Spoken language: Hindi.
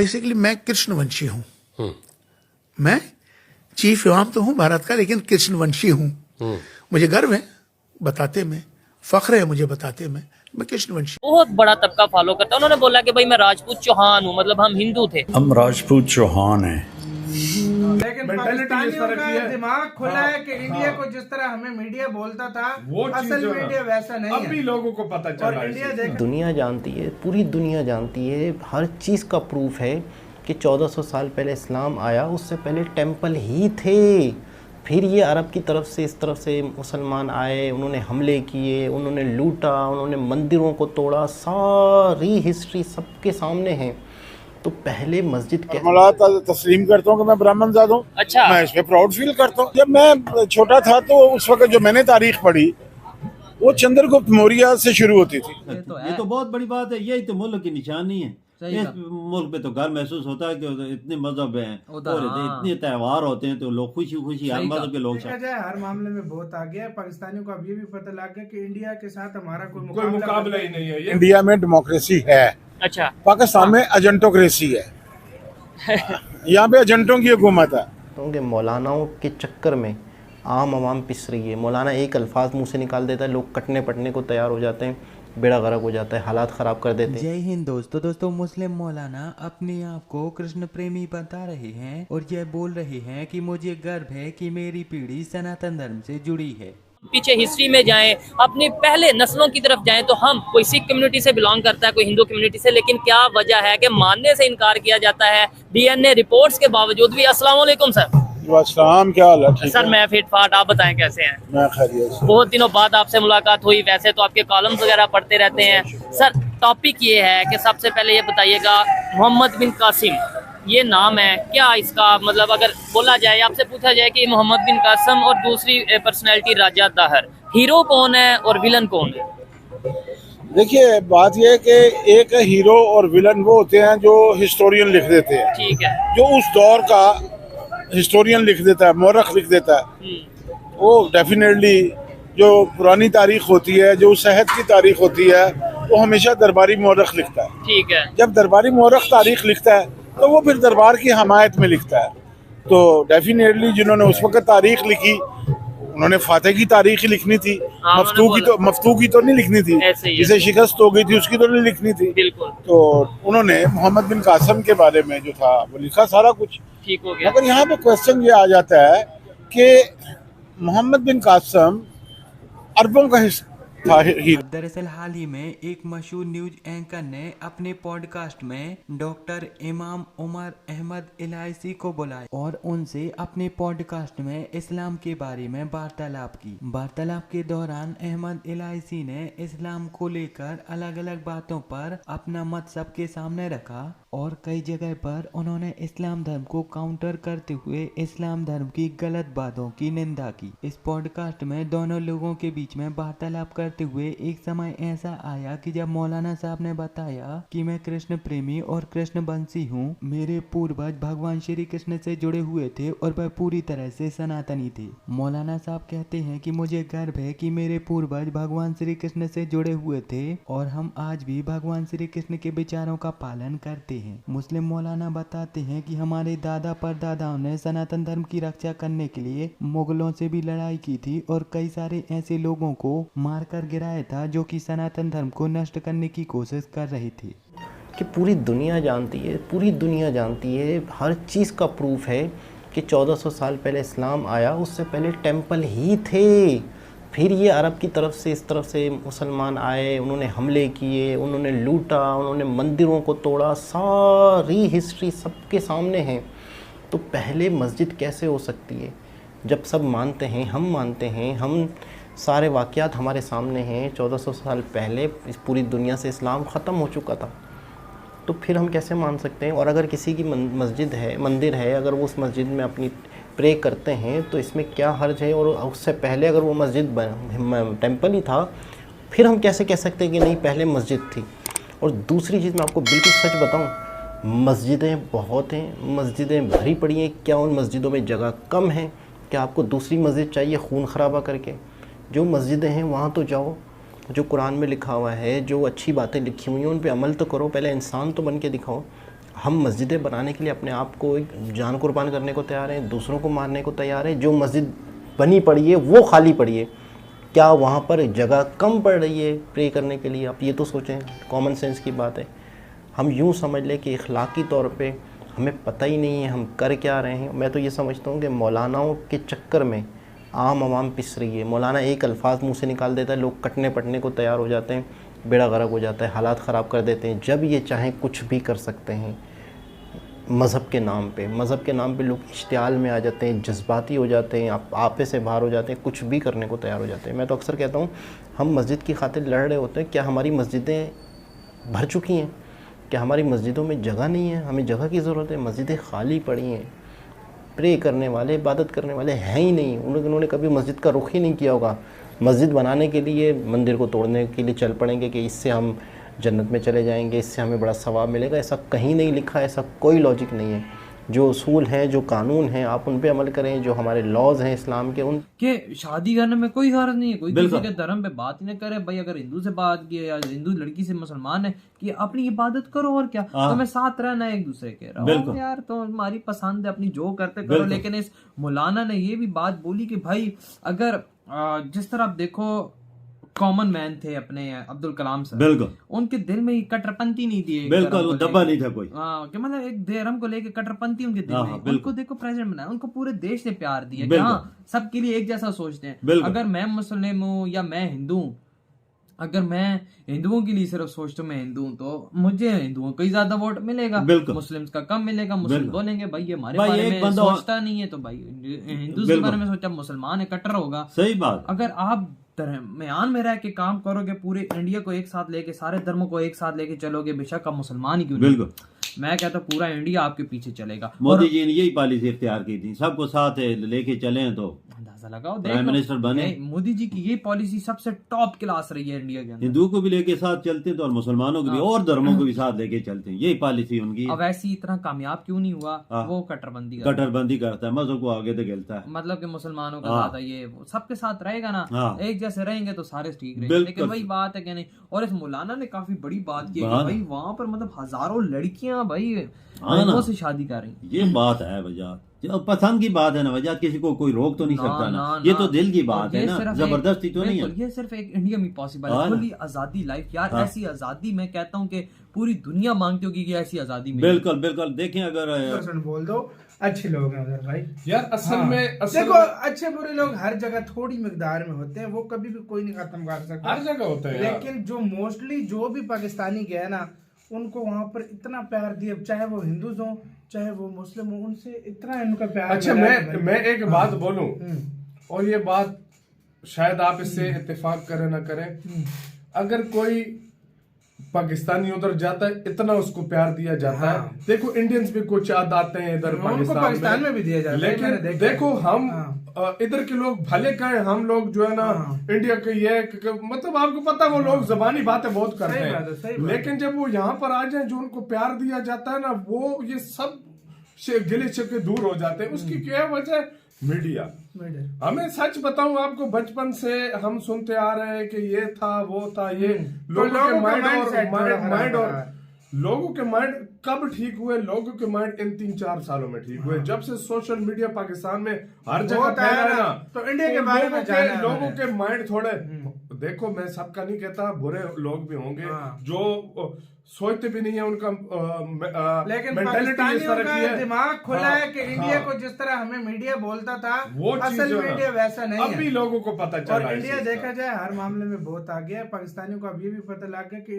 बेसिकली मैं कृष्णवंशी हूँ। मैं चीफ इमाम तो हूँ भारत का, लेकिन कृष्णवंशी हूँ। मुझे गर्व है बताते में, फख्र है मुझे बताते में, मैं कृष्णवंशी। बहुत बड़ा तबका फॉलो करता है। उन्होंने बोला कि भाई मैं राजपूत चौहान हूँ, मतलब हम हिंदू थे। हम राजपूत चौहान हैं। लेकिन पाकिस्तानियों का दिमाग खुला है कि इंडिया को जिस तरह हमें मीडिया बोलता था, वो असल मीडिया वैसा नहीं है। अभी लोगों को पता चला। दुनिया जानती है, पूरी दुनिया जानती है, हर चीज़ का प्रूफ है कि 1400 साल पहले इस्लाम आया, उससे पहले टेंपल ही थे। फिर ये अरब की तरफ से, इस तरफ से मुसलमान आए, उन्होंने हमले किए, उन्होंने लूटा, उन्होंने मंदिरों को तोड़ा, सारी हिस्ट्री सबके सामने है। तो पहले मस्जिद तस्लीम करता हूँ कि मैं ब्राह्मण ज़ाद हूँ। अच्छा। मैं इस पे प्राउड फील करता हूँ। जब मैं छोटा था तो उस वक्त जो मैंने तारीख पढ़ी वो चंद्रगुप्त मौर्य से शुरू होती थी। ये तो बहुत बड़ी बात है, यही तो मुल्क की निशानी है। इस मुल्क पे तो गर्व महसूस होता है कि इतने मजहब हैं और इतने त्योहार होते हैं, तो लोग खुशी खुशी हर मजहब के लोग हर मामले में बहुत आगे है। पाकिस्तानियों को अब ये भी पता लग गया कि इंडिया के साथ हमारा कोई मुकाबला ही नहीं है। इंडिया में डेमोक्रेसी है, अच्छा। पाकिस्तान में एजेंटोक्रेसी है। यहाँ पे एजेंटों की हुकूमत है। क्योंकि मौलानाओं के चक्कर में आम आवाम पिस रही है। मौलाना एक अल्फाज मुंह से निकाल देता है, लोग कटने पटने को तैयार हो जाते हैं, बेड़ा गर्क हो जाता है, हालात ख़राब कर देते हैं। जय हिंद दोस्तों मुस्लिम मौलाना अपने आप को कृष्ण प्रेमी बता रहे हैं और यह बोल रहे हैं कि मुझे गर्व है कि मेरी पीढ़ी सनातन धर्म से जुड़ी है। पीछे हिस्ट्री में जाएं, अपनी पहले नस्लों की तरफ जाएं, तो हम कोई सिख कम्युनिटी से बिलोंग करता है, कोई हिंदू कम्युनिटी से, लेकिन क्या वजह है कि मानने से इनकार किया जाता है डीएनए रिपोर्ट्स के बावजूद भी। अस्सलाम वालेकुम सर। वालेकुम, क्या हाल है? सर मैं फिट फाट, आप बताएं कैसे हैं? मैं खैरियत से। बहुत दिनों बाद आपसे मुलाकात हुई। वैसे तो आपके कॉलम्स वगैरह पढ़ते रहते हैं सर। टॉपिक ये है कि सबसे पहले ये बताइएगा, मोहम्मद बिन कासिम ये नाम है, क्या इसका मतलब अगर बोला जाए, आपसे पूछा जाए कि मोहम्मद बिन कासिम और दूसरी पर्सनैलिटी राजा दाहर, हीरो कौन है और विलन कौन है? देखिए, बात यह है कि एक हीरो और विलन वो होते हैं जो हिस्टोरियन लिख देते हैं। ठीक है। जो उस दौर का हिस्टोरियन लिख देता है, मौरख लिख देता है, वो डेफिनेटली जो पुरानी तारीख होती है, जो सेहत की तारीख होती है, वो हमेशा दरबारी मौरख लिखता है। ठीक है। जब दरबारी मौरख तारीख लिखता है तो वो फिर दरबार की हमायत में लिखता है। तो डेफिनेटली जिन्होंने उस वक्त तारीख लिखी, उन्होंने फातेह की तारीख ही लिखनी थी। मफ्तू की तो नहीं लिखनी थी, जिसे शिकस्त हो गई थी उसकी तो नहीं लिखनी थी। बिल्कुल। तो उन्होंने मोहम्मद बिन कासिम के बारे में जो था वो लिखा सारा कुछ। ठीक हो गया। मगर यहाँ पे क्वेश्चन ये आ जाता है कि मोहम्मद बिन कासिम अरबों का हिस्सा था। दरअसल हाल ही में एक मशहूर न्यूज एंकर ने अपने पॉडकास्ट में डॉक्टर इमाम उमर अहमद इलायसी को बुलाया और उनसे अपने पॉडकास्ट में इस्लाम के बारे में वार्तालाप की। वार्तालाप के दौरान अहमद इलायसी ने इस्लाम को लेकर अलग अलग बातों पर अपना मत सबके सामने रखा और कई जगह पर उन्होंने इस्लाम धर्म को काउंटर करते हुए इस्लाम धर्म की गलत बातों की निंदा की। इस पॉडकास्ट में दोनों लोगों के बीच में वार्तालाप करते हुए एक समय ऐसा आया कि जब मौलाना साहब ने बताया कि मैं कृष्ण प्रेमी और कृष्ण बंसी हूँ, मेरे पूर्वज भगवान श्री कृष्ण से जुड़े हुए थे और वह पूरी तरह से सनातनी थे। मौलाना साहब कहते हैं कि मुझे गर्व है कि मेरे पूर्वज भगवान श्री कृष्ण से जुड़े हुए थे और हम आज भी भगवान श्री कृष्ण के विचारों का पालन करते हैं। मुस्लिम मौलाना बताते हैं कि हमारे दादा परदादाओं ने सनातन धर्म की रक्षा करने के लिए मुगलों से भी लड़ाई की थी और कई सारे ऐसे लोगों को मारकर गिराया था जो कि सनातन धर्म को नष्ट करने की कोशिश कर रहे थे। कि पूरी दुनिया जानती है, पूरी दुनिया जानती है, हर चीज़ का प्रूफ है कि 1400 साल पहले इस्लाम आया, उससे पहले टेंपल ही थे। फिर ये अरब की तरफ से, इस तरफ से मुसलमान आए, उन्होंने हमले किए, उन्होंने लूटा, उन्होंने मंदिरों को तोड़ा, सारी हिस्ट्री सबके सामने है। तो पहले मस्जिद कैसे हो सकती है जब सब मानते हैं, हम मानते हैं, हम सारे वाक़यात हमारे सामने हैं। 1400 साल पहले इस पूरी दुनिया से इस्लाम ख़त्म हो चुका था, तो फिर हम कैसे मान सकते हैं? और अगर किसी की मस्जिद है, मंदिर है, अगर वो उस मस्जिद में अपनी प्रे करते हैं तो इसमें क्या हर्ज है? और उससे पहले अगर वो मस्जिद टेंपल ही था, फिर हम कैसे कह सकते हैं कि नहीं पहले मस्जिद थी? और दूसरी चीज़ मैं आपको बिल्कुल सच बताऊं, मस्जिदें बहुत हैं, मस्जिदें भरी पड़ी हैं। क्या उन मस्जिदों में जगह कम है? क्या आपको दूसरी मस्जिद चाहिए खून खराबा करके? जो मस्जिदें हैं वहाँ तो जाओ, जो कुरान में लिखा हुआ है, जो अच्छी बातें लिखी हुई हैं उन पे अमल तो करो, पहले इंसान तो बन के दिखाओ। हम मस्जिदें बनाने के लिए अपने आप को एक जान कुर्बान करने को तैयार हैं, दूसरों को मारने को तैयार हैं। जो मस्जिद बनी पड़ी है वो खाली पड़ी है, क्या वहाँ पर जगह कम पड़ रही है प्रे करने के लिए? आप ये तो सोचें, कॉमन सेंस की बात है। हम यूँ समझ लें कि इखलाकी तौर पे हमें पता ही नहीं है हम कर क्या रहे हैं। मैं तो ये समझता हूँ कि मौलानाओं के चक्कर में आम आवाम पिस रही है। मौलाना एक अल्फाज मुंह से निकाल देता है, लोग कटने पटने को तैयार हो जाते हैं, बेड़ा गर्क हो जाता है, हालात ख़राब कर देते हैं। जब ये चाहें कुछ भी कर सकते हैं मज़हब के नाम पे। मज़हब के नाम पे लोग इश्तियाल में आ जाते हैं, जज्बाती हो जाते हैं, आपे से बाहर हो जाते हैं, कुछ भी करने को तैयार हो जाते हैं। मैं तो अक्सर कहता हूँ हम मस्जिद की खातिर लड़ रहे होते हैं, क्या हमारी मस्जिदें भर चुकी हैं? क्या हमारी मस्जिदों में जगह नहीं है? हमें जगह की ज़रूरत है। मस्जिदें खाली पड़ी हैं, प्रे करने वाले, इबादत करने वाले हैं ही नहीं। उन्होंने कभी मस्जिद का रुख ही नहीं किया होगा। मस्जिद बनाने के लिए मंदिर को तोड़ने के लिए चल पड़ेंगे कि इससे हम जन्नत में चले जाएंगे, इससे हमें बड़ा सवाब मिलेगा। ऐसा कहीं नहीं लिखा है, ऐसा कोई लॉजिक नहीं है। जो उसूल हैं, जो कानून हैं, आप उन पे अमल करें। जो हमारे लॉज हैं इस्लाम के, उन कि शादी करने में कोई हर्ज नहीं है, कोई किसी के धर्म पे बात ही ना करे। भाई अगर हिंदू से बात की है या हिंदू लड़की से मुसलमान है कि अपनी इबादत करो और क्या, तुम्हें साथ रहना है एक दूसरे के। रहो यार, तो हमारी पसंद है, अपनी जो करते करो। लेकिन इस मौलाना ने ये भी बात बोली कि भाई अगर जिस तरह आप देखो कॉमन मैन थे अपने अब्दुल कलाम सर, बिल्कुल उनके दिल में कट्टरपंथी नहीं थी, बिल्कुल दबा नहीं था कोई। कि मतलब एक धर्म को लेके कट्टरपंथी उनके दिल में। उनको देखो प्रेसिडेंट बनाया, उनको पूरे देश ने प्यार दिया कि हाँ सबके लिए एक जैसा सोचते हैं। अगर मैं मुस्लिम हूँ या मैं हिंदू हूँ, अगर मैं हिंदुओं के लिए सिर्फ सोचता हूँ मैं हिंदू हूँ, तो मुझे हिंदुओं को ही ज्यादा वोट मिलेगा, मुस्लिम्स का कम मिलेगा। मुस्लिम बोलेंगे भाई ये हमारे बारे में सोचता नहीं है, तो भाई हिंदू के बारे में सोचा, मुसलमान है, कट्टर होगा। सही बात। अगर आप दरमियान में रह के काम करोगे, पूरे इंडिया को एक साथ लेके, सारे धर्मों को एक साथ लेके चलोगे, बेशक आप मुसलमान ही क्यों नहीं, बिल्कुल मैं कहता हूँ पूरा इंडिया आपके पीछे चलेगा। मोदी जी ने यही पॉलिसी इख्तियार की थी, सबको साथ लेके चलें। तो अंदाजा लगाओ, प्राइम मिनिस्टर बने। मोदी जी की ये पॉलिसी सबसे टॉप क्लास रही है इंडिया के अंदर। हिंदुओं को भी लेके साथ चलते तो, और मुसलमानों को भी, और धर्मों को भी साथ लेके चलते हैं। यही पॉलिसी उनकी। अब ऐसी इतना कामयाब क्यों नहीं हुआ? वो कट्टरबंदी करता है, मजहब को आगे धकेलता है। मतलब कि मुसलमानों का ज्यादा ये सबके साथ रहेगा ना, एक जैसे रहेंगे तो सारे ठीक रहेंगे। लेकिन वही बात है कि नहीं। और इस मौलाना ने काफी बड़ी बात की है कि भाई वहाँ पर मतलब हजारों लड़कियां भाई से शादी कर रही। ये बात है वजह, पसंद की बात है ना, वजह किसी को कोई रोक तो नहीं सकता ना। ये तो दिल की बात है ना, जबरदस्ती तो नहीं है। ये सिर्फ एक इंडिया में पॉसिबल है, खुली आजादी लाइफ यार। ऐसी आजादी मैं कहता हूँ कि पूरी दुनिया मांगती होगी कि ऐसी आजादी मिले। बिल्कुल बिल्कुल। देखें अगर बोल दो अच्छे लोग हैं उधर भाई यार, असल में देखो अच्छे बुरे लोग हर जगह थोड़ी मिकदार में होते हैं, वो कभी भी कोई नहीं खत्म कर सकता, हर जगह होते हैं। लेकिन जो मोस्टली जो भी पाकिस्तानी गए ना, उनको वहाँ पर इतना प्यार दिया, चाहे वो हिंदूज हो चाहे वो मुस्लिम हो, उनसे इतना इनका प्यार। अच्छा मैं एक बात बोलूं, और ये बात शायद आप इससे इत्तेफाक करें ना करें, अगर कोई पाकिस्तानी उधर जाता है इतना उसको प्यार दिया जाता है। देखो इंडियंस भी कुछ याद आते हैं इधर पाकिस्तान में भी दिया जाता है, लेकिन देखो हम इधर के लोग भले कहें, हम लोग जो है ना इंडिया के ये मतलब आपको पता है वो लोग जबानी बातें बहुत करते हैं, लेकिन जब वो यहाँ पर आ जाए जो उनको प्यार दिया जाता है ना, वो ये सब गिले शिकवे दूर हो जाते हैं। उसकी क्या वजह? मीडिया। हमें सच बताऊं आपको, बचपन से हम सुनते आ रहे हैं कि ये था वो था, ये लोगों के माइंड और लोगों के माइंड कब ठीक हुए? लोगों के माइंड इन 3-4 सालों में ठीक हुए, जब से सोशल मीडिया पाकिस्तान में हर जगह फैला है ना, तो इंडिया के बारे में लोगों के माइंड थोड़े, देखो मैं सबका नहीं कहता, बुरे लोग भी होंगे जो सोचते भी नहीं है, उनका लेकिन पाकिस्तानियों का दिमाग खुला है कि इंडिया को जिस तरह हमें मीडिया बोलता था, वो असल मीडिया वैसा नहीं है। अभी लोगों को पता चला। और इंडिया देखा जाए हर मामले में बहुत आगे है। पाकिस्तानियों को अब ये भी पता लग गया कि